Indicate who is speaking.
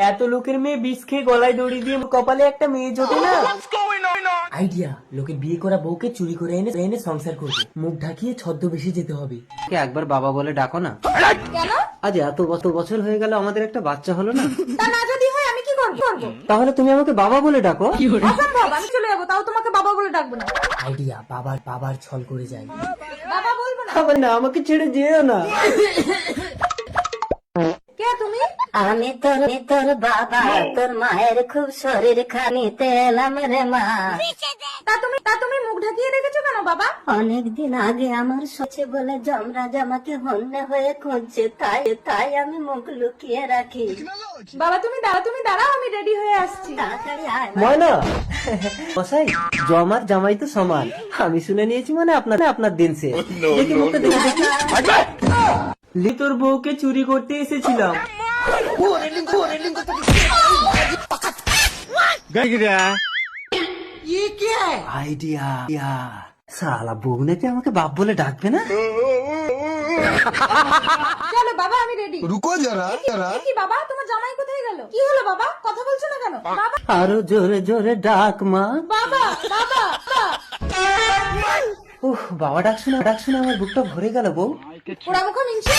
Speaker 1: এত লোকের মেয়ে বিষ খেয়ে গলায় দড়ি দিয়ে কপালে একটা মেয়ে জোটে না। আইডিয়া, লোকের বিয়ে করা বউকে চুরি করে এনে এনে সংসার করবে, মুখ ঢাকিয়ে ছদ্মবেশে যেতে হবে।
Speaker 2: একবার বাবা বলে ডাকো না।
Speaker 3: কেন?
Speaker 2: আজ এত বছর হয়ে গেল আমাদের একটা বাচ্চা হলো না।
Speaker 3: তা না যদি হয় আমি কি করবো?
Speaker 2: তাহলে তুমি আমাকে বাবা বলে ডাকো।
Speaker 3: অসম্ভব, আমি চলে যাবো, তাও তোমাকে বাবা বলে ডাকবো না।
Speaker 1: আইডিয়া, বাবার ছল করে যায়।
Speaker 3: বাবা বলবো না।
Speaker 2: আবার না, আমাকে ছেড়ে যেও না।
Speaker 3: কে তুমি?
Speaker 4: আমি তোর বাবা, তোর মায়ের খুব শরীর খানিতে এলাম রে মা।
Speaker 3: তা তুমি মুখ ঢাকিয়ে রেখেছো কেন বাবা?
Speaker 4: অনেকদিন আগে আমার সচে বলে যমরাজ আমাকে হন্যে হয়ে খুঁজছে, তাই আমি মুখ লুকিয়ে রাখি।
Speaker 3: বাবা তুমি দাঁড়াও, আমি রেডি হয়ে আসছি।
Speaker 4: তাড়াতাড়ি আয় মা।
Speaker 2: ময়না মশাই, জমার জামাই তো সমান। আমি শুনে নিয়েছি মানে আপনার দিন সে। দেখি মুখটা দেখি।
Speaker 1: লি, তোর বউকে চুরি করতে এসেছিলাম।
Speaker 2: আইডিয়া, শালা বউ নাকি আমাকে বাপ বলে ডাকবে না।
Speaker 3: চলো বাবা, আমি রেডি।
Speaker 5: रुको जरा
Speaker 3: কি বাবা, তোমার জামাই কোথায় গেল? কি হলো বাবা, কথা বলছো না কেন? বাবা
Speaker 2: আরো জোরে জোরে ডাক মা।
Speaker 3: বাবা বাবা
Speaker 2: উহ, বাবা ডাক শুনে আমার বুকটা ভরে গেল বউ।
Speaker 3: পোড়া মুখ মিনছে।